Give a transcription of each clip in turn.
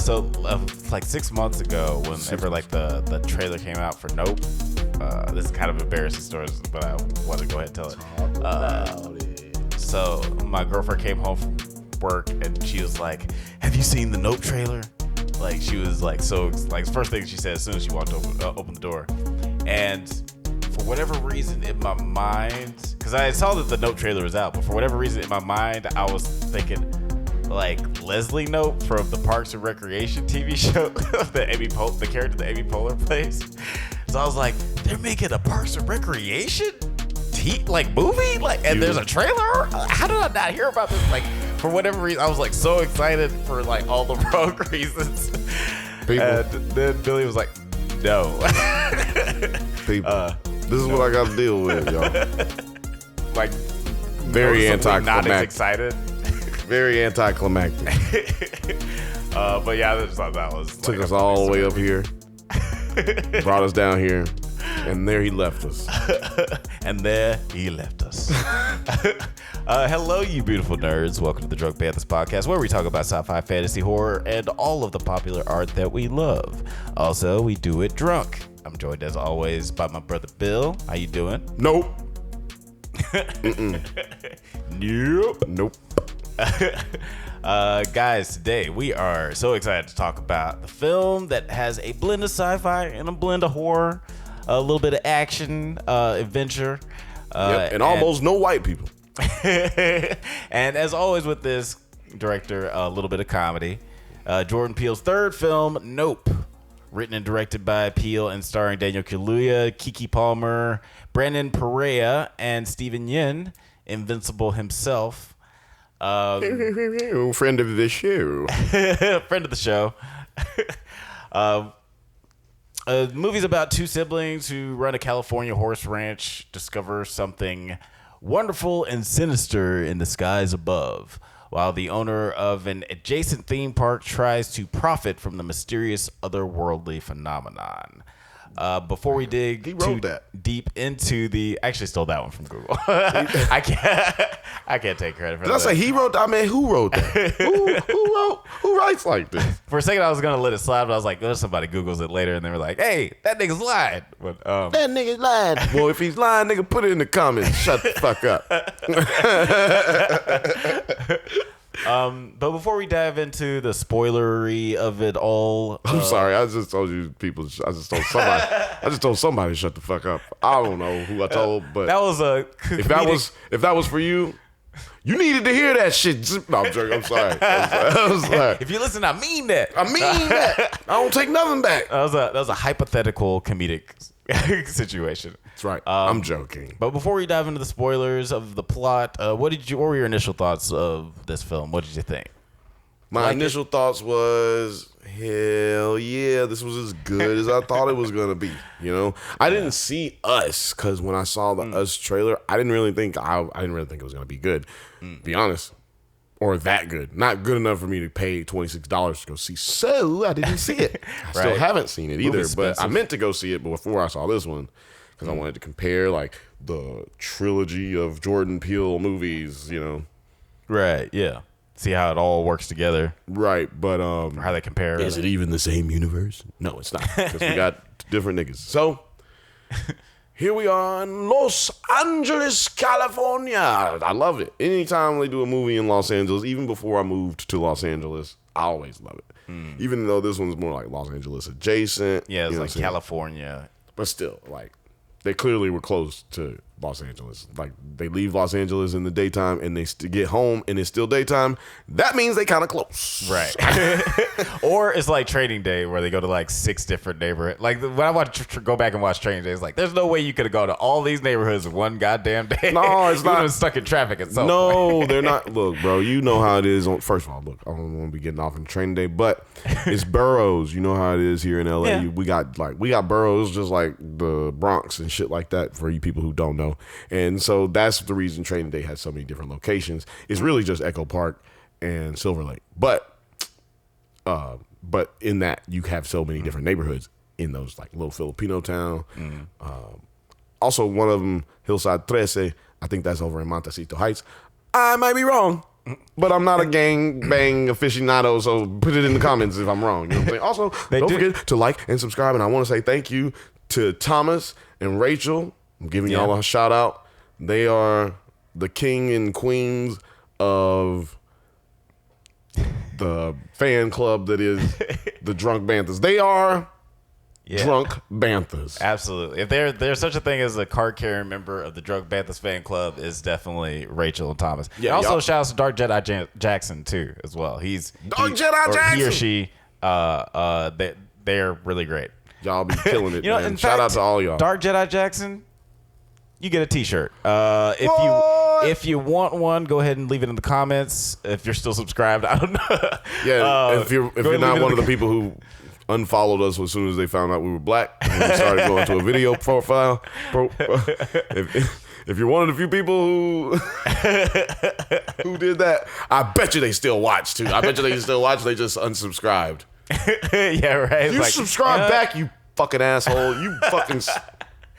like 6 months ago, whenever like the trailer came out for Nope. This is kind of embarrassing stories, but I want to go ahead and tell it. So my girlfriend came home from work and she was like, "Have you seen the Nope trailer?" Like she was like, so like first thing she said as soon as she walked open the door, and for whatever reason in my mind, because I saw that the Nope trailer was out, but for whatever reason in my mind I was thinking like Leslie Nope from the Parks and Recreation TV show, the character that Amy Poehler plays. So I was like, they're making a Parks and Recreation movie, and there's a trailer. How did I not hear about this? Like, for whatever reason, I was like so excited for like all the wrong reasons. And then Billy was like, no. People, this is what I got to deal with, y'all. Like, very anticlimactic. Not as excited. Very anticlimactic. But yeah, I just thought that was took us all the way up here, brought us down here, and there he left us. Hello, you beautiful nerds. Welcome to the Drunk Banthas podcast, where we talk about sci-fi, fantasy, horror, and all of the popular art that we love. Also, we do it drunk. I'm joined as always by my brother Bill. How you doing? Nope. Nope. Guys, today we are so excited to talk about the film that has a blend of sci-fi and a blend of horror, a little bit of action, adventure, and almost no white people. And as always with this director, a little bit of comedy. Jordan Peele's third film, Nope, written and directed by Peele and starring Daniel Kaluuya, Keke Palmer, Brandon Perea, and Steven Yeun, Invincible himself. Friend of the show. Friend of the show. Movie's about two siblings who run a California horse ranch, discover something wonderful and sinister in the skies above, while the owner of an adjacent theme park tries to profit from the mysterious otherworldly phenomenon. Before we dig deep into the, I actually stole that one from Google. I can't take credit for that. Did I say he wrote that? I mean, who wrote that? Who writes like this? For a second, I was gonna let it slide, but I was like, "Oh, somebody Googles it later," and they were like, "Hey, that nigga's lied." But, that nigga's lied. Well, if he's lying, nigga, put it in the comments. Shut the fuck up. But before we dive into the spoilery of it all, I'm sorry. I just told you people. I just told somebody to shut the fuck up. I don't know who I told, but that was a comedic. if that was for you, you needed to hear that shit. No, I'm joking. I'm sorry. I'm sorry. If you listen, I mean that. I don't take nothing back. That was a hypothetical comedic situation. That's right. I'm joking. But before we dive into the spoilers of the plot, what were your initial thoughts of this film? What did you think? My initial thoughts was, hell yeah, this was as good as I thought it was gonna be. You know, I didn't see Us because when I saw the Us trailer, I didn't really think it was gonna be good. Be honest, or that good. Not good enough for me to pay $26 to go see. So I didn't see it. I still haven't seen it either. But I meant to go see it before I saw this one because I wanted to compare like the trilogy of Jordan Peele movies. You know, right? Yeah. See how it all works together. Right, but how they compare. Is it even the same universe? No, it's not, because we got different niggas. So here we are in Los Angeles, California. I love it. Anytime they do a movie in Los Angeles, even before I moved to Los Angeles, I always love it. Even though this one's more like Los Angeles adjacent. Yeah, it's like California. But still, like, they clearly were close to Los Angeles. Like, they leave Los Angeles in the daytime and they get home and it's still daytime. That means they kind of close. Right. Or it's like Training Day where they go to like 6 different neighborhoods. Like when I go back and watch Training Day, it's like there's no way you could have gone to all these neighborhoods in one goddamn day. No, it's not. You stuck in traffic at some point. No, they're not. Look, bro, you know how it is. First of all, look, I don't want to be getting off in Training Day, but it's boroughs. You know how it is here in LA. Yeah. We got boroughs just like the Bronx and shit like that for you people who don't know. And so that's the reason Training Day has so many different locations. It's really just Echo Park and Silver Lake. But in that you have so many different neighborhoods in those, like little Filipino town. Also one of them, Hillside 13, I think that's over in Montecito Heights. I might be wrong. But I'm not a gang bang aficionado, so put it in the comments if I'm wrong. You know what I'm saying? Also, don't forget to like and subscribe. And I want to say thank you to Thomas and Rachel. I'm giving y'all a shout out. They are the king and queens of the fan club that is the Drunk Banthas. They are Drunk Banthas. Absolutely. If there's such a thing as a card carrying member of the Drunk Banthas fan club, is definitely Rachel and Thomas. Yeah. And also shout out to Dark Jedi Jackson too, as well. Jedi Jackson. He or she. They're really great. Y'all be killing it. Man. Shout out to all y'all. Dark Jedi Jackson. You get a T-shirt. If you want one, go ahead and leave it in the comments. If you're still subscribed, I don't know. Yeah, if you're not one of the people who unfollowed us as soon as they found out we were black and we started going to a video profile. If you're one of the few people who did that, I bet you they still watch too. I bet you they still watch. They just unsubscribed. Yeah, right. You subscribe back, you fucking asshole. You fucking.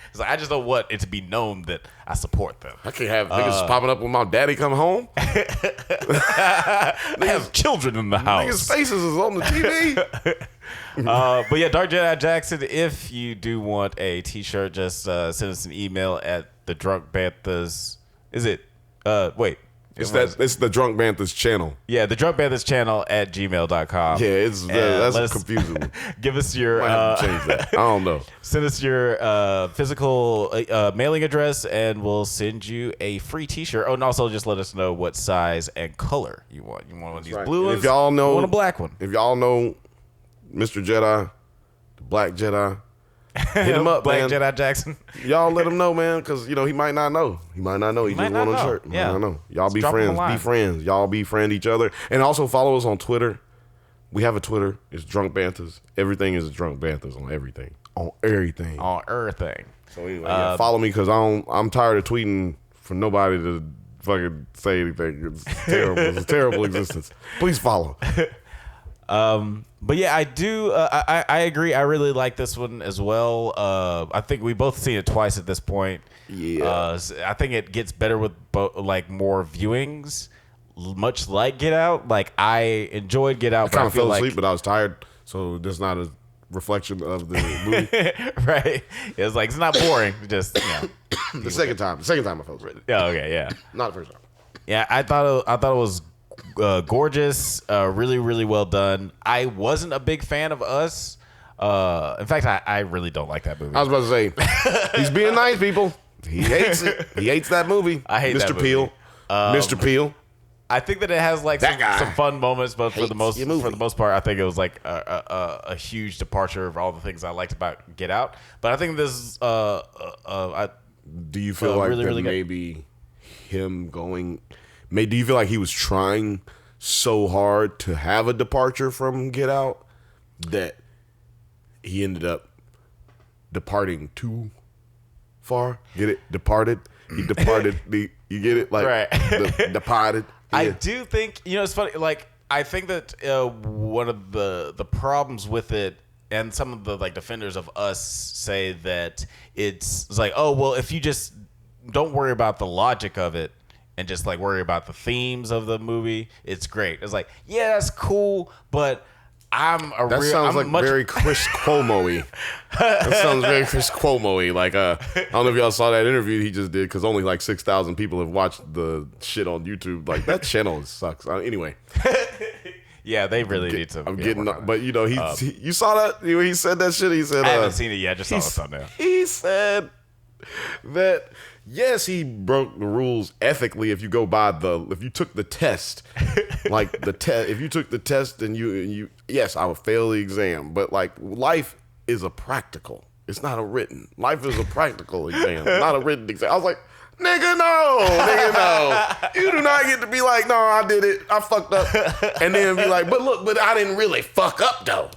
It's like, I just don't want it to be known that I support them. I can't have niggas popping up when my daddy come home. I have children in the house. Niggas' faces is on the TV. But yeah, Dark Jedi Jackson, if you do want a T-shirt, just send us an email at the Drunk Banthas. Is it? Wait. It's the Drunk Banthas channel. Yeah, the Drunk Banthas channel at gmail.com. Yeah, that's confusing. Give us your might have to change that. I don't know. Send us your physical mailing address, and we'll send you a free T-shirt. Oh, and also just let us know what size and color you want. You want one of these blue ones? If y'all know, you want a black one. If y'all know Mr. Jedi, the Black Jedi, hit him up, Black man. Jedi Jackson. Y'all let him know, man, because he might not know. He might not know. He just want a shirt. Yeah. I don't know. Y'all Just be drop him a friends. line. Be friends. Y'all befriend each other, and also follow us on Twitter. We have a Twitter. It's Drunk Banthas. Everything is Drunk Banthas on everything. On everything. On everything. So anyway, follow me because I'm tired of tweeting for nobody to fucking say anything. It's terrible. It's a terrible existence. Please follow. But yeah, I do. I agree. I really like this one as well. I think we both seen it twice at this point. Yeah. I think it gets better with more viewings, much like Get Out. Like I enjoyed Get Out. I kind of fell asleep, but I was tired, so that's not a reflection of the movie. Right. It's like it's not boring. Just The second time I fell asleep. Oh, okay, yeah. Not the first time. Yeah, I thought it was gorgeous, really, really well done. I wasn't a big fan of Us. In fact, I really don't like that movie. I was about to say, he's being nice, people. He hates it. He hates that movie. I hate Mr. that movie. Peele. Mr. Peele. I think that it has like some fun moments, but for the most part, I think it was like a huge departure of all the things I liked about Get Out. But I think this is do you feel like really, that really maybe him going? Do you feel like he was trying so hard to have a departure from Get Out that he ended up departing too far? Get it? Departed. He departed. You get it? Like right. departed. Yeah. I do think it's funny. Like I think that one of the problems with it, and some of the like defenders of Us say that it's like, oh well, if you just don't worry about the logic of it and just like worry about the themes of the movie, it's great. It's like, yeah, that's cool, but That sounds very Chris Cuomo-y. That sounds very Chris Cuomo-y. Like, I don't know if y'all saw that interview he just did, because only like 6,000 people have watched the shit on YouTube. Like, that channel sucks. Anyway. Yeah, they really need to. I'm getting, but you saw that? He said that shit. He said, I haven't seen it yet. I just saw the thumbnail. He said that, yes, he broke the rules ethically if you go by if you took the test, like if you took the test and you yes, I would fail the exam, but like life is a practical. It's not a written. Life is a practical exam, not a written exam. I was like, nigga, no. You do not get to be like, no, I did it. I fucked up. And then be like, but I didn't really fuck up though.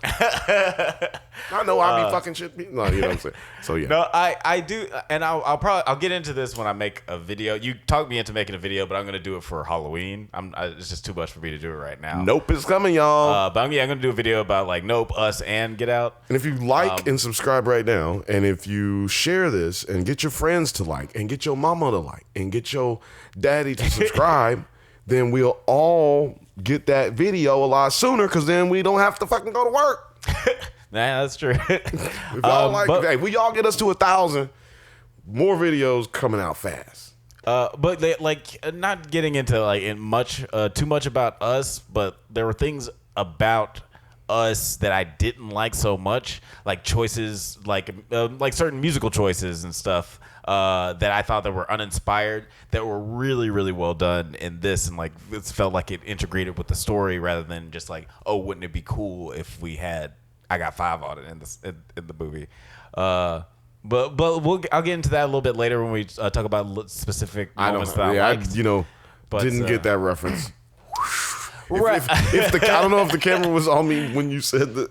I know I be fucking shit. No, you know what I'm saying? So yeah. No, I do, and I'll get into this when I make a video. You talked me into making a video, but I'm gonna do it for Halloween. It's just too much for me to do it right now. Nope, it's coming, y'all. But I'm gonna do a video about like Nope, Us, and Get Out. And if you like and subscribe right now, and if you share this and get your friends to like, and get your mama to like, and get your daddy to subscribe, then we'll all get that video a lot sooner because then we don't have to fucking go to work. Nah, that's true. If y'all hey, we all get us to 1,000, more videos coming out fast. But they not getting into too much about us, but there were things about us that I didn't like so much, like choices, like certain musical choices and stuff that I thought that were uninspired, that were really, really well done in this, and like it felt like it integrated with the story rather than just like, oh, wouldn't it be cool if we had I Got Five on it in the movie. But I'll get into that a little bit later when we talk about specific moments that I liked. Didn't get that reference. Right. If I don't know if the camera was on me when you said that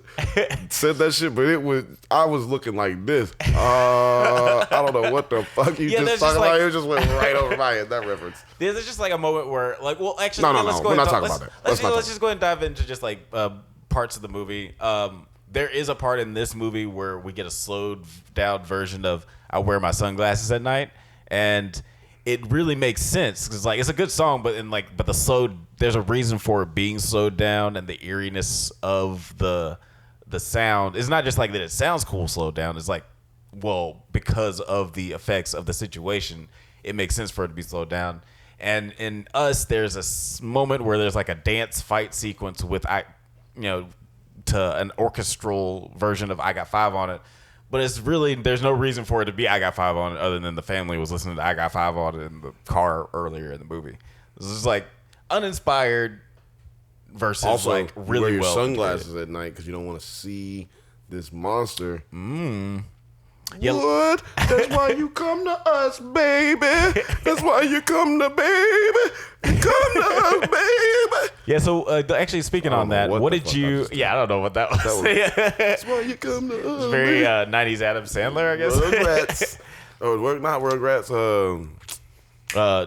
shit, but I was looking like this. I don't know what the fuck you just talking about. It just went right over my head, that reference. There's just like a moment where let's we're not talking about that. Let's just go ahead and dive into just like parts of the movie. There is a part in this movie where we get a slowed down version of I Wear My Sunglasses at Night, and it really makes sense because like it's a good song, but there's a reason for it being slowed down, and the eeriness of the sound. It's not just like that it sounds cool slowed down. It's like, well, because of the effects of the situation, it makes sense for it to be slowed down. And in Us, there's a moment where there's like a dance fight sequence with to an orchestral version of I Got Five on it. But it's really, there's no reason for it to be I Got Five on it other than the family was listening to I Got Five on it in the car earlier in the movie. This is like uninspired versus also, like really wear your well sunglasses at night because you don't want to see this monster. Yeah. What? That's why you come to us, baby. That's why you come to baby. You come to us, baby. Yeah, so actually speaking on that, what did you... Yeah, I don't know what that was. That's why you come to us. It's very 90s Adam Sandler, I guess. Rugrats. Not Rugrats.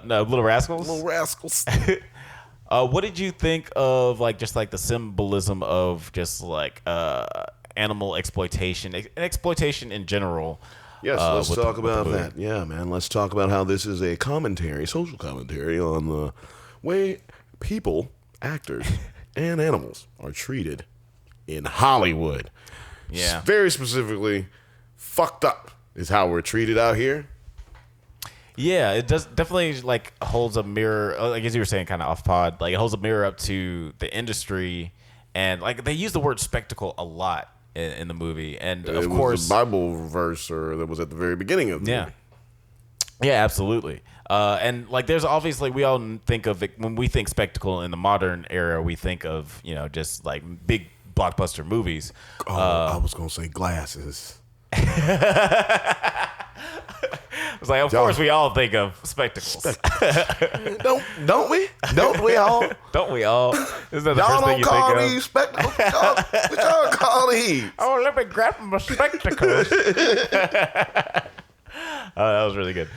No, Little Rascals. Little Rascals. What did you think of like just like the symbolism of just like animal exploitation and exploitation in general? Yes, let's talk about that. Yeah, man. Let's talk about how this is a commentary, social commentary on the way people, actors, and animals are treated in Hollywood. Yeah. Very specifically, fucked up is how we're treated out here. Yeah, it does definitely like holds a mirror. I guess you were saying kind of off pod. Like it holds a mirror up to the industry, and like they use the word spectacle a lot in the movie, and of course, the Bible verse that was at the very beginning of the movie. Yeah, absolutely. And like, there's obviously we all think of it when we think spectacle in the modern era. We think of just like big blockbuster movies. I was gonna say glasses. It's like, of course, we all think of spectacles. Don't we? Don't we all? Don't we all? Isn't that the y'all first thing you think don't call of? these spectacles. What y'all call these? Oh, let me grab my spectacles. That was really good.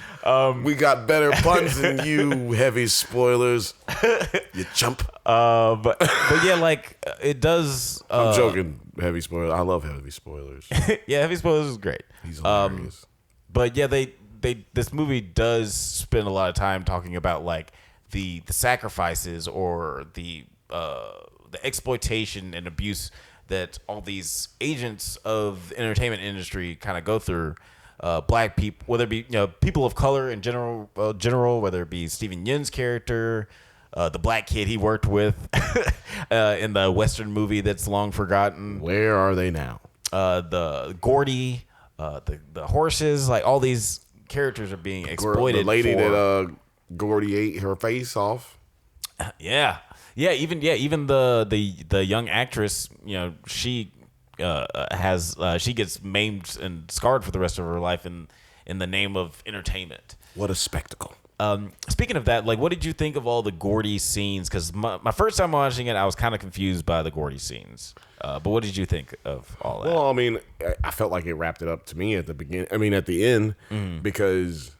We got better puns than you, heavy spoilers. You chump. But yeah, like it does. I'm joking. Heavy spoilers. I love heavy spoilers. Yeah, heavy spoilers is great. He's hilarious. But yeah, this movie does spend a lot of time talking about like the sacrifices or the exploitation and abuse that all these agents of the entertainment industry kind of go through. Black people, whether it be people of color in general, whether it be Steven Yeun's character, the black kid he worked with in the Western movie that's long forgotten. Where are they now? The Gordy. The horses, like all these characters are being exploited. The lady that Gordy ate her face off. Yeah, even the young actress, she she gets maimed and scarred for the rest of her life in the name of entertainment. What a spectacle. Speaking of that, like, what did you think of all the Gordy scenes? Because my first time watching it, I was kind of confused by the Gordy scenes. But what did you think of all that? Well, I mean, I felt like it wrapped it up to me at the beginning. I mean, at the end, because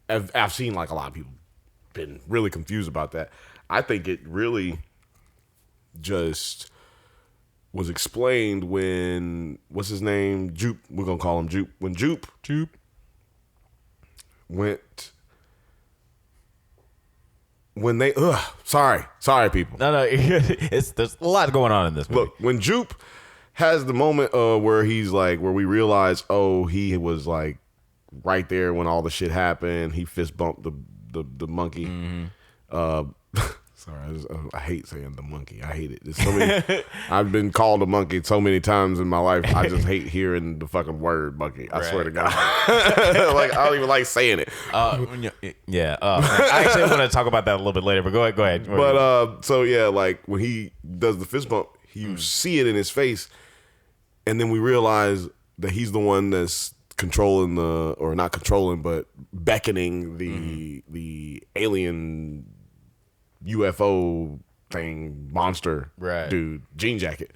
I've seen like a lot of people been really confused about that. I think it really just was explained when what's his name? Jupe. We're gonna call him Jupe. When Jupe when they sorry people. No, there's a lot going on in this movie. Look, when Jupe has the moment where he's like, where we realize, oh, he was like right there when all the shit happened. He fist bumped the monkey. Sorry, I hate saying the monkey. I hate it. There's so many. I've been called a monkey so many times in my life. I just hate hearing the fucking word monkey. I swear to God. Like, I don't even like saying it. Yeah. I actually want to talk about that a little bit later, but go ahead. But so yeah, like when he does the fist bump, you see it in his face, and then we realize that he's the one that's controlling or not controlling, but beckoning the alien UFO thing, monster dude, Jean Jacket.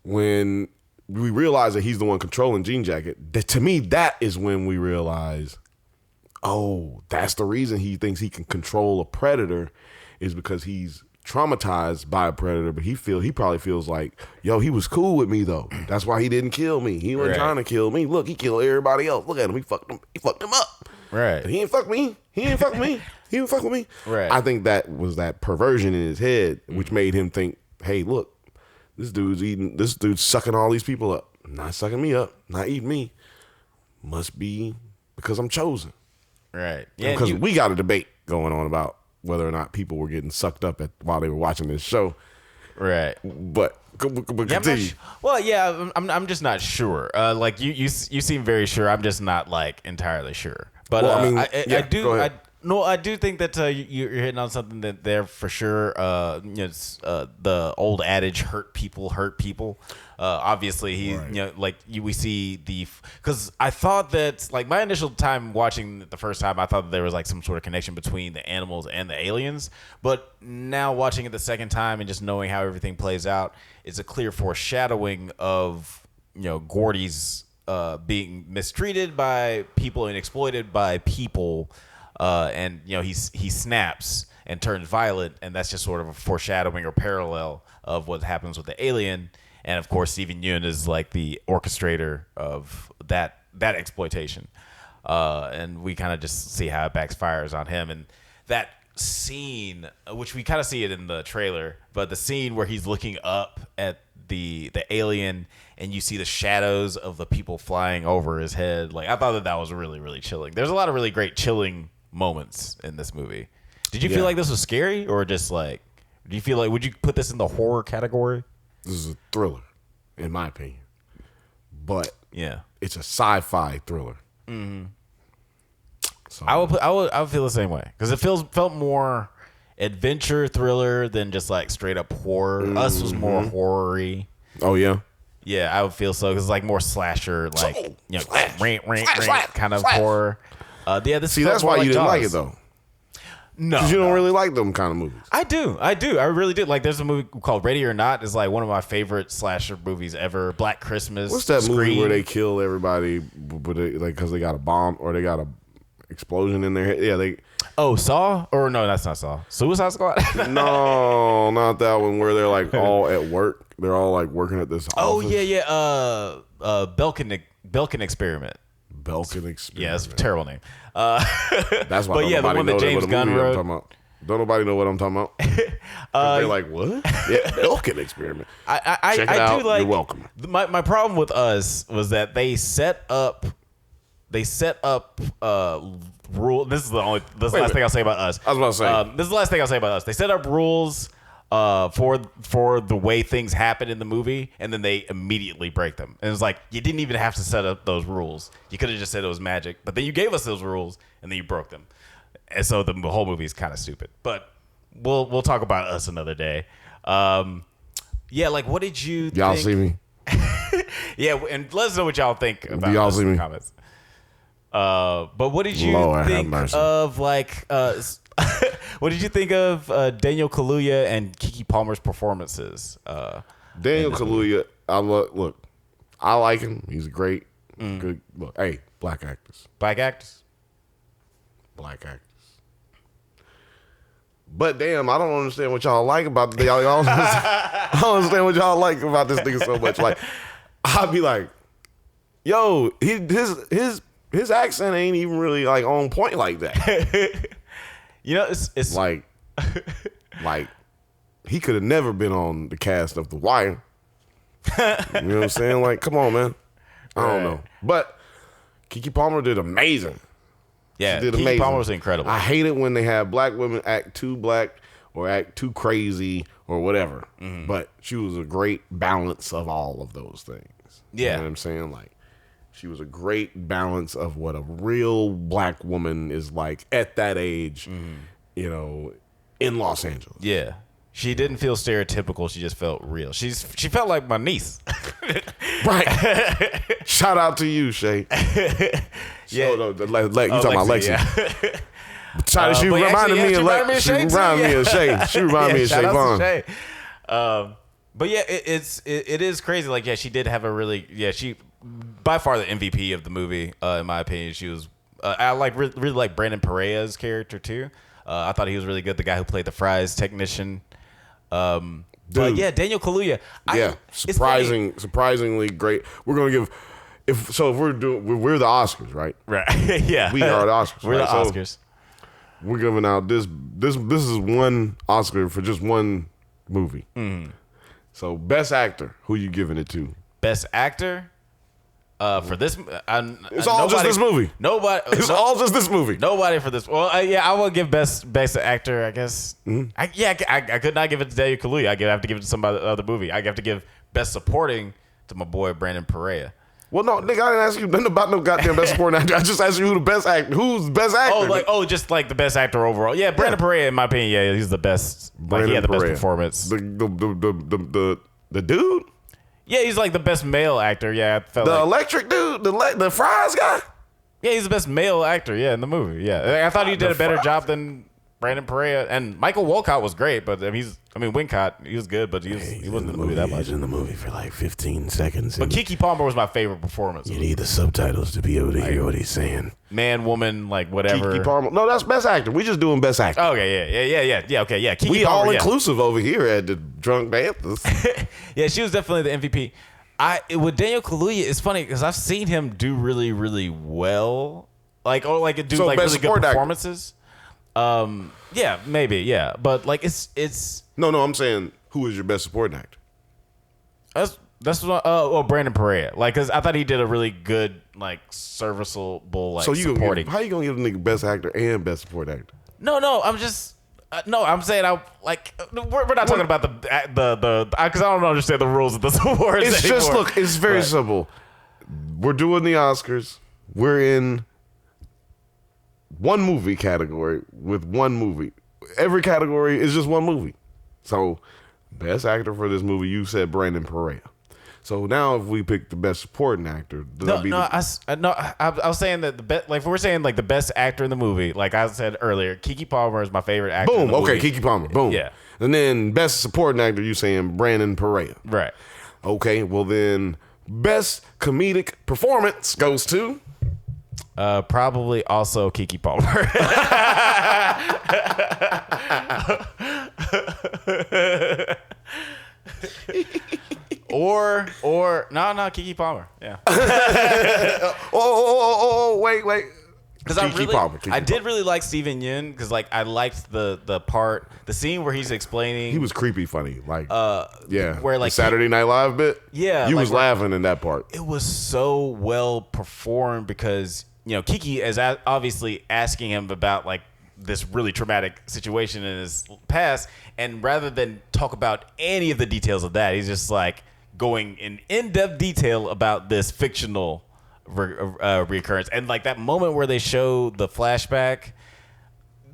When we realize that he's the one controlling Jean Jacket, to me, that is when we realize, oh, that's the reason he thinks he can control a predator, is because he's traumatized by a predator, but he probably feels like, yo, he was cool with me though. That's why he didn't kill me. He wasn't trying to kill me. Look, he killed everybody else. Look at him. He fucked him up. Right. And he ain't fuck me. He ain't fuck me. He didn't fuck with me. Right. I think that was that perversion in his head, which made him think, hey, look, this dude's sucking all these people up. Not sucking me up. Not eating me. Must be because I'm chosen. Right. Yeah. Because we got a debate going on about whether or not people were getting sucked up while they were watching this show. Right. But continue. I'm just not sure. Like you seem very sure. I'm just not like entirely sure. But I do think that you're hitting on something that there for sure. It's the old adage, hurt people hurt people. Obviously, we see because I thought that, like, my initial time watching it the first time, I thought that there was like some sort of connection between the animals and the aliens. But now watching it the second time and just knowing how everything plays out, it's a clear foreshadowing of Gordy's being mistreated by people and exploited by people. And he snaps and turns violent, and that's just sort of a foreshadowing or parallel of what happens with the alien. And of course, Steven Yeun is like the orchestrator of that exploitation, and we kind of just see how it backfires on him. And that scene, which we kind of see it in the trailer, but the scene where he's looking up at the alien and you see the shadows of the people flying over his head, like, I thought that was really, really chilling. There's a lot of really great chilling moments in this movie. Did you feel like this was scary, or just like, do you feel like, would you put this in the horror category? This is a thriller, in my opinion, but yeah, it's a sci-fi thriller. Mm-hmm. So I would feel the same way, because it felt more adventure thriller than just like straight up horror. Mm-hmm. Us was more horror-y. Oh yeah. Yeah, I would feel so, because like more slasher, like rant kind of horror. That's why you didn't like it though. No, because you don't really like them kind of movies. I do. I really do. Like, there's a movie called Ready or Not. It's like one of my favorite slasher movies ever. Black Christmas. What's that movie where they kill everybody, because they got a bomb or they got a explosion in their head? Yeah, Saw? Or no, that's not Saw. Suicide Squad? No, not that one where they're like all at work. They're all like working at this office. Oh yeah. Belkin Experiment. Belkin Experiment. Yeah, it's a terrible name. That's why. But yeah, the one that James Gunn wrote. Don't nobody know what I'm talking about. They're like, what? Yeah, Belkin Experiment. Check it out. You're welcome. My problem with Us was that they set up rule. This is the last thing I'll say about Us. I was about to say. This is the last thing I'll say about Us. They set up rules for the way things happen in the movie, and then they immediately break them. And it's like, you didn't even have to set up those rules. You could have just said it was magic, but then you gave us those rules, and then you broke them. And so the whole movie is kind of stupid. But we'll talk about Us another day. Like, what did you y'all think? See me? Yeah, and let us know what y'all think about y'all Us see in the me? Comments. But what did you think of, like, what did you think of Daniel Kaluuya and Keke Palmer's performances? Daniel Kaluuya, I like him. He's great. Good. Look, hey, black actors. Black actors. But damn, I don't understand what y'all like about y'all. I don't understand what y'all like about this nigga so much. Like, I'd be like, yo, his accent ain't even really like on point like that. It's like, Like, he could have never been on the cast of The Wire. You know what I'm saying? Like, come on, man. I don't know. But Keke Palmer did amazing. Yeah, she did Keke amazing. Palmer was incredible. I hate it when they have black women act too black or act too crazy or whatever. But she was a great balance of all of those things. Yeah. You know what I'm saying? Like, she was a great balance of what a real black woman is like at that age, you know, in Los Angeles. Yeah. She didn't feel stereotypical. She just felt real. She felt like my niece. Right. Shout out to you, Shay. Yeah. You talking about Lexi. Yeah. She reminded me of Lexi. She reminded me of Shay. She reminded me of Shay Vaughn. But yeah, it is crazy. Like, yeah, she did have a really, she by far the MVP of the movie, in my opinion. She was, I really like Brandon Perea's character too. I thought he was really good. The guy who played the fries technician. But yeah, Daniel Kaluuya. Surprisingly great. We're gonna give we're the Oscars, right? Right. Yeah. We are the Oscars. We're right? the Oscars. So we're giving out this is one Oscar for just one movie. So best actor, who you giving it to? Best actor. For this, it's all just this movie. All just this movie. Nobody for this. Well, I will give best actor, I guess. I could not give it to Daniel Kaluuya. I have to give it to somebody other movie. I have to give best supporting to my boy Brandon Perea. Well, no, nigga, I didn't ask you nothing about no goddamn best supporting actor. I just asked you who the best actor. Who's the best actor? Just like the best actor overall. Yeah, Brandon Perea, in my opinion, yeah, he's the best. He had the best performance. The dude. Yeah, he's like the best male actor. Yeah, I felt the electric dude, the fries guy. Yeah, he's the best male actor. Yeah, in the movie. Yeah, I thought he did a better job than Brandon Perea, and Michael Wolcott was great, but Wincott, he was good, but he wasn't in the movie that much. He's in the movie for like 15 seconds. But Keke Palmer was my favorite performance. You need the subtitles to be able to hear what he's saying. Man, woman, like whatever. Keke Palmer. No, that's best actor. We just doing best actor. Okay, yeah. Okay, yeah. Keke we Palmer, all inclusive over here at the Drunk Banthas. Yeah, she was definitely the MVP. With Daniel Kaluuya, it's funny because I've seen him do really, really well. Like really good performances. Yeah, maybe, yeah. But like it's No, I'm saying who is your best supporting actor? That's what Brandon Perea. Like, cause I thought he did a really good, like, serviceable, like, supporting. How you gonna give a nigga best actor and best supporting actor? No, I'm just I'm saying we're not talking about the because I don't understand the rules of this awards. It's anymore. just look. It's very simple. We're doing the Oscars. We're in one movie category with one movie. Every category is just one movie. So, best actor for this movie, you said Brandon Perea. So now, if we pick the best supporting actor, I was saying that the best, like, if we're saying like the best actor in the movie, like I said earlier, Keke Palmer is my favorite actor. Boom. In the movie. Okay, Keke Palmer. Boom. Yeah. And then best supporting actor, you saying Brandon Perea. Right. Okay. Well, then best comedic performance goes to. Probably also Keke Palmer. or Keke Palmer. Yeah. Wait. Because I did really like Steven Yeun because like I liked the scene where he's explaining. He was creepy funny, like where like the Saturday Night Live bit. Yeah, you was laughing in that part. It was so well performed because Keke is obviously asking him about like this really traumatic situation in his past, and rather than talk about any of the details of that, he's just like going in-depth detail about this fictional reoccurrence. And like that moment where they show the flashback,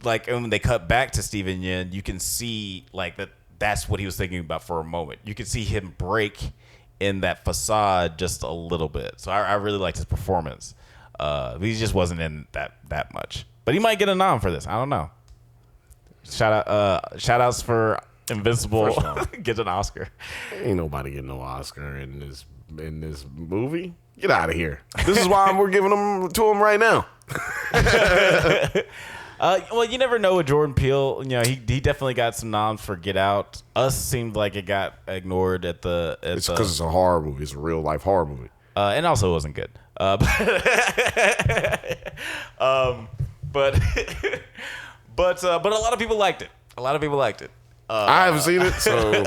like, and when they cut back to Steven Yeun, you can see like that's what he was thinking about for a moment. You can see him break in that facade just a little bit. So I really liked his performance. He just wasn't in that much, but he might get a nom for this. I don't know. Shout outs for Invincible gets an Oscar. Ain't nobody getting no Oscar in this movie. Get out of here. This is why we're giving them to him right now. Well, you never know with Jordan Peele. He definitely got some noms for Get Out. Us seemed like it got ignored at the. It's because it's a horror movie. It's a real life horror movie. And also it wasn't good. But a lot of people liked it. A lot of people liked it. I haven't seen it, so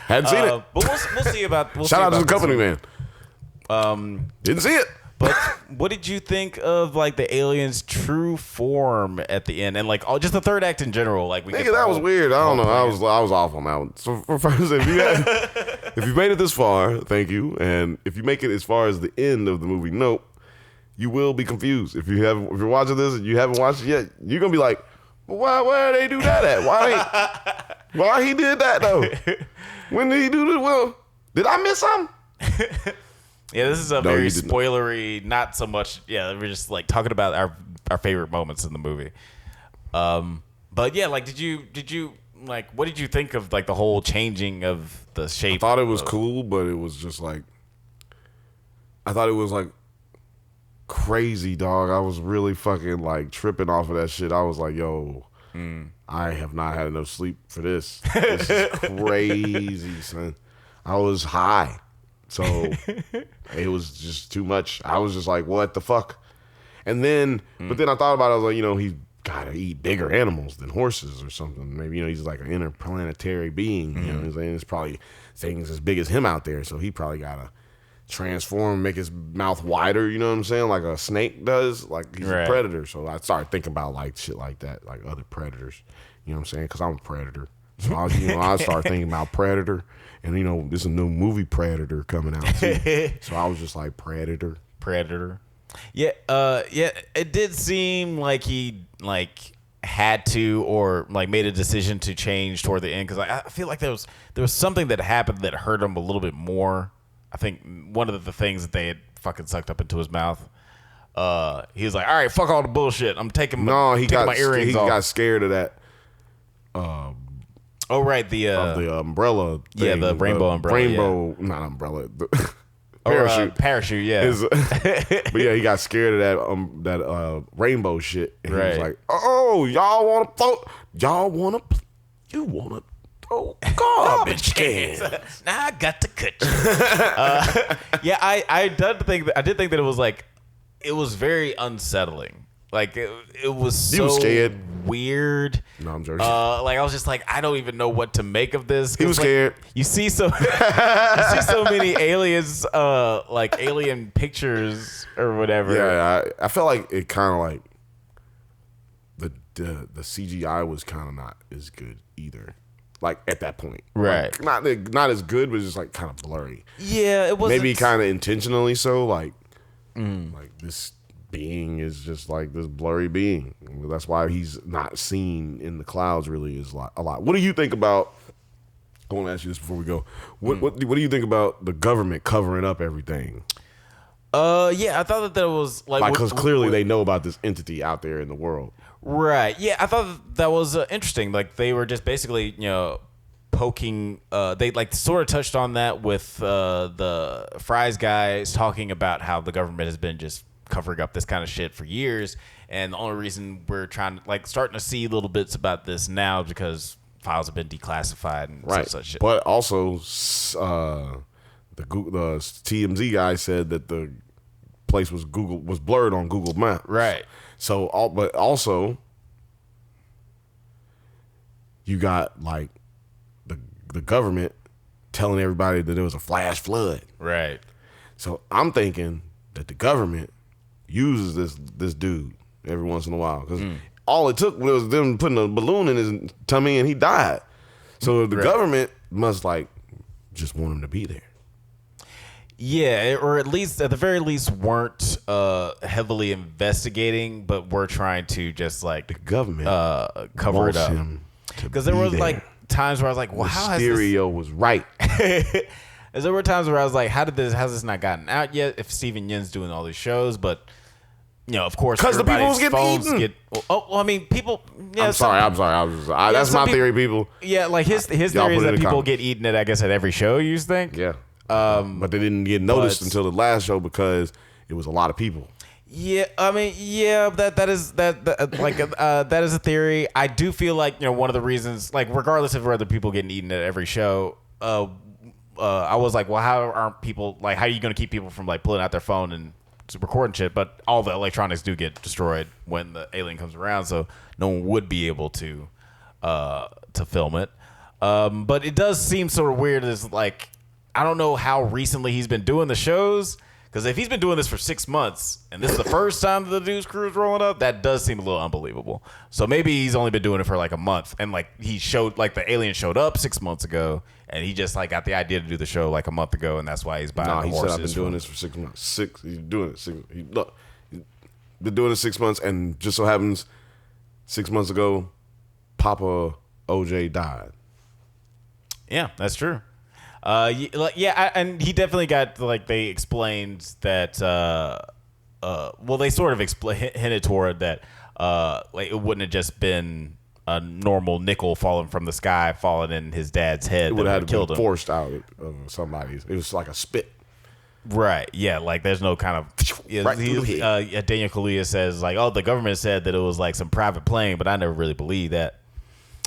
hadn't seen it. But we'll see about. Shout out to the company, man. Didn't see it. But what did you think of like the alien's true form at the end, and like just the third act in general? Like, Nigga, that was weird. I don't know. I was off on that one. So for first, if you made it this far, thank you. And if you make it as far as the end of the movie, nope, you will be confused. If you're watching this and you haven't watched it yet, you're gonna be like, well, where did they do that at? Why he did that though? When did he do this? Well, did I miss something? Yeah, this is a very spoilery, not so much. Yeah, we're just like talking about our favorite moments in the movie. But yeah, like, did you like, what did you think of like the whole changing of the shape? I thought it was cool, but it was just like, I thought it was like crazy, dog. I was really fucking like tripping off of that shit. I was like, yo, I have not had enough sleep for this. This is crazy, son. I was high. So it was just too much. I was just like, what the fuck? And then, but then I thought about it. I was like, you know, he's got to eat bigger animals than horses or something. Maybe, you know, he's like an interplanetary being. You know what I'm saying? There's probably things as big as him out there. So he probably got to transform, make his mouth wider. You know what I'm saying? Like a snake does. Like he's a predator. So I started thinking about like shit like that, like other predators. You know what I'm saying? Because I'm a predator. So I started thinking about Predator. And, you know, there's a new movie Predator coming out, too. So I was just like, Predator. Yeah, it did seem like he, like, had to or, like, made a decision to change toward the end. Because I feel like there was something that happened that hurt him a little bit more. I think one of the things that they had fucking sucked up into his mouth. He was like, all right, fuck all the bullshit. I'm taking my earrings off. He got scared of that. Oh, right, the umbrella thing. Yeah, the rainbow umbrella. Not umbrella. Parachute. Parachute, yeah. But yeah, he got scared of that rainbow shit. And he was like, oh, y'all want to throw garbage cans. Now I got to cut you. Yeah, I did think that it was like, it was very unsettling. Like it was so scared. Weird. No, I'm joking. Like I was just like, I don't even know what to make of this. He was scared. You see so many aliens, like alien pictures or whatever. Yeah, I felt like it kind of like the CGI was kind of not as good either. Like at that point, right? Like, not as good, but just like kind of blurry. Yeah, it was maybe kind of intentionally so. Like this being is just like this blurry being. That's why he's not seen in the clouds really is a lot. What do you think about, I want to ask you this before we go. What do you think about the government covering up everything? Yeah, I thought that was like, because clearly they know about this entity out there in the world. Right. Yeah, I thought that was interesting. Like they were just basically, you know, poking, they like sort of touched on that with the Fries guys talking about how the government has been just covering up this kind of shit for years, and the only reason we're starting to see little bits about this now is because files have been declassified and such shit. But also, the TMZ guy said that the place was blurred on Google Maps. Right. So, but also, you got like the government telling everybody that there was a flash flood. Right. So I'm thinking that the government uses this dude every once in a while, because all it took was them putting a balloon in his tummy and he died. So the government must like just want him to be there. Yeah, or at the very least weren't heavily investigating, but were trying to just like the government cover it up. Because there was like times where I was like, well, how has Mysterio was right. As there were times where I was like, how's this not gotten out yet? If Steven Yeun's doing all these shows, but you know, of course, because the people was getting eaten. I mean, people. Yeah, I'm sorry. That's my theory, people. Yeah, like his theory is that people get eaten at, I guess, at every show. You think? Yeah. But they didn't get noticed until the last show because it was a lot of people. Yeah, I mean, yeah, that is a theory. I do feel like, you know, one of the reasons, like, regardless of whether people getting eaten at every show, I was like, well, how aren't people like? How are you going to keep people from like pulling out their phone and recording shit? But all the electronics do get destroyed when the alien comes around, so no one would be able to to film it. But it does seem sort of weird. Is like, I don't know how recently he's been doing the shows. Because if he's been doing this for 6 months and this is the first time that the news crew is rolling up, that does seem a little unbelievable. So maybe he's only been doing it for like a month, and like he showed, like the alien showed up 6 months ago, and he just like got the idea to do the show like a month ago, and that's why he's buying the horses. He said I've been doing this for 6 months. He's doing it. He's been doing it 6 months, and just so happens 6 months ago, Papa OJ died. Yeah, that's true. And he definitely got, like, they explained that, they sort of hinted toward that, like, it wouldn't have just been a normal nickel falling from the sky, falling in his dad's head. It would have killed him. Forced out of somebody's. It was like a spit. Right. Yeah. Like, there's no kind of. Right Daniel Kaluuya says, like, oh, the government said that it was like some private plane, but I never really believed that.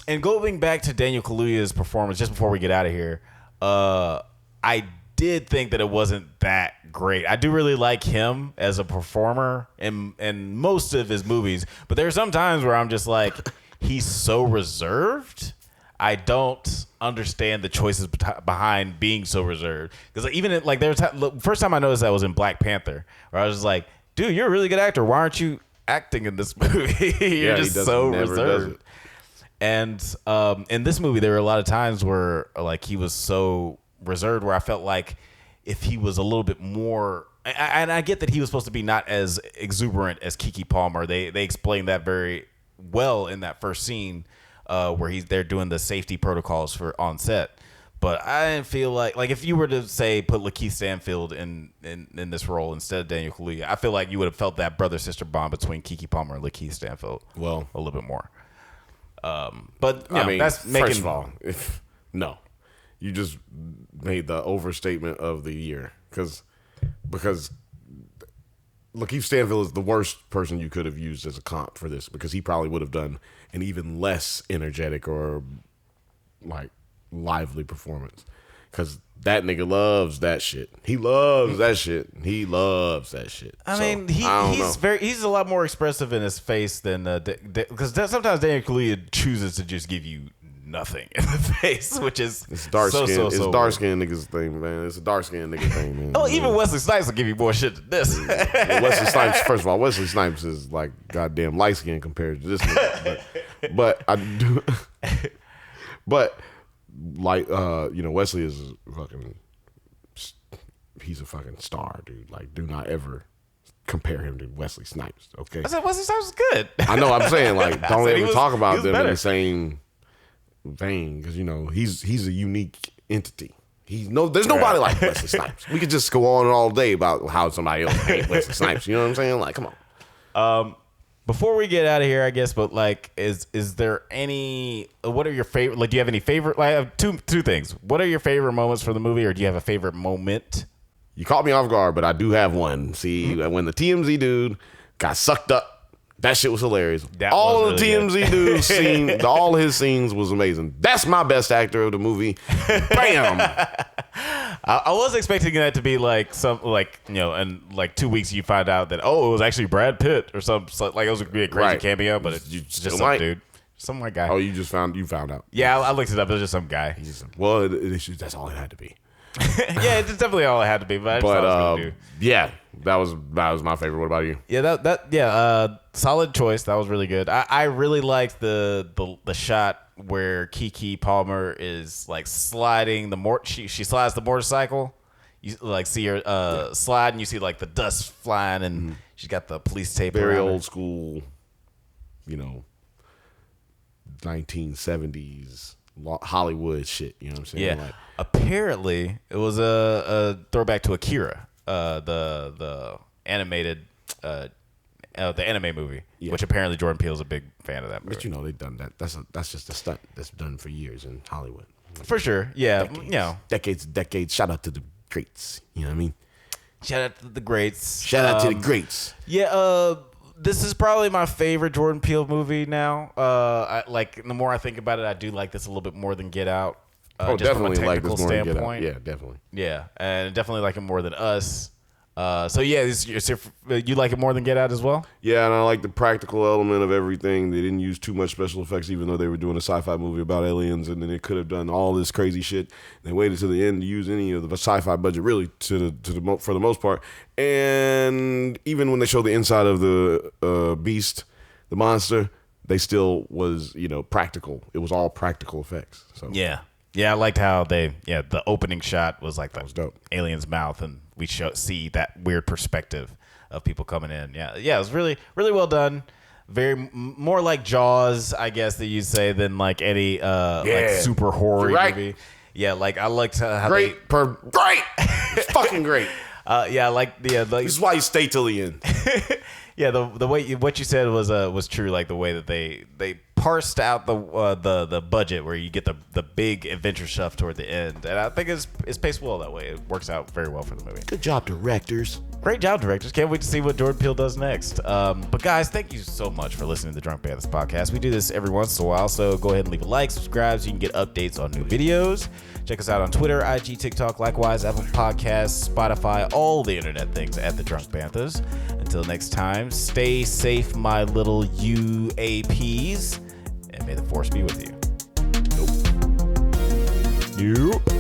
And going back to Daniel Kaluuya's performance, just before we get out of here. I did think that it wasn't that great. I do really like him as a performer in most of his movies, but there are some times where I'm just like, he's so reserved. I don't understand the choices behind being so reserved. Because like, even the first time I noticed that was in Black Panther, where I was just like, dude, you're a really good actor. Why aren't you acting in this movie? You're just so reserved. And in this movie, there were a lot of times where like he was so reserved, where I felt like if he was a little bit more, and I get that he was supposed to be not as exuberant as Keke Palmer. They explained that very well in that first scene where they're doing the safety protocols for on set. But I didn't feel like if you were to say put Lakeith Stanfield in this role instead of Daniel Kaluuya, I feel like you would have felt that brother sister bond between Keke Palmer and Lakeith Stanfield a little bit more. But I mean, that's making. First of all, no, you just made the overstatement of the year because Lakeith Stanfield is the worst person you could have used as a comp for this, because he probably would have done an even less energetic or like lively performance, because that nigga loves that shit. He loves that shit. I mean, he's a lot more expressive in his face than because sometimes Daniel Kaluuya chooses to just give you nothing in the face, which is it's dark skin. It's dark skin niggas thing, man. It's a dark skin nigga thing, man. Oh, even Wesley Snipes will give you more shit than this. Wesley Snipes, first of all, Wesley Snipes is like goddamn light skin compared to this nigga. But I do. But like Wesley is he's a fucking star, dude. Like, do not ever compare him to Wesley Snipes, okay? I said Wesley Snipes is good. I know, I'm saying, like, don't ever talk about them in the same vein, because he's a unique entity. There's nobody like Wesley Snipes. We could just go on all day about how somebody else hates Wesley Snipes. You know what I'm saying? Like, come on. Before we get out of here, I guess, but like, is there any? What are your favorite? Like, do you have any favorite? Like, I have two things. What are your favorite moments for the movie, or do you have a favorite moment? You caught me off guard, but I do have one. See, when the TMZ dude got sucked up, that shit was hilarious. All the TMZ dudes scene, all his scenes was amazing. That's my best actor of the movie. Bam. I was expecting that to be like in like 2 weeks you find out that it was actually Brad Pitt or something, like it was gonna be a crazy cameo, but it's just some dude, some white guy. Oh, you found out? Yeah, I looked it up. It was just some guy. That's all it had to be. Yeah, it's definitely all it had to be. But yeah, that was my favorite. What about you? Yeah, solid choice. That was really good. I really liked the shot where Keke Palmer is like sliding she slides the motorcycle. You like see her slide, and you see like the dust flying, and she's got the police tape. Very old school, 1970s Hollywood shit. You know what I'm saying? Yeah. Apparently, it was a throwback to Akira, the animated, the anime movie, which apparently Jordan Peele is a big fan of that movie. But they've done that. That's just a stunt that's done for years in Hollywood. For sure, yeah. Decades. Shout out to the greats. You know what I mean? Shout out to the greats. Shout out to the greats. Yeah. This is probably my favorite Jordan Peele movie now. The more I think about it, I do like this a little bit more than Get Out. Definitely like this more than Get Out. Yeah, definitely. Yeah, and definitely like it more than Us. So yeah, you like it more than Get Out as well? Yeah, and I like the practical element of everything. They didn't use too much special effects, even though they were doing a sci-fi movie about aliens, and then they could have done all this crazy shit. They waited to the end to use any of the sci-fi budget, really, for the most part. And even when they showed the inside of the beast, the monster, they still was practical. It was all practical effects. So yeah, I liked how the opening shot was like was dope. Alien's mouth, and we see that weird perspective of people coming in. Yeah, it was really, really well done. More like Jaws, I guess that you'd say, than like any like super horror movie. Yeah, like I liked how great, it's fucking great. Yeah, like this is why you stay till the end. Yeah, the way what you said was true. Like the way that they parsed out the budget, where you get the big adventure stuff toward the end, and I think it's paced well that way. It works out very well for the movie. Good job, directors. Great job, directors. Can't wait to see what Jordan Peele does next. But guys, thank you so much for listening to the Drunk Banthas podcast. We do this every once in a while, so go ahead and leave a like, subscribe, so you can get updates on new videos. Check us out on Twitter, IG, TikTok, likewise, Apple Podcasts, Spotify, all the internet things at the Drunk Banthas. Until next time, stay safe, my little UAPs, and may the force be with you. Nope.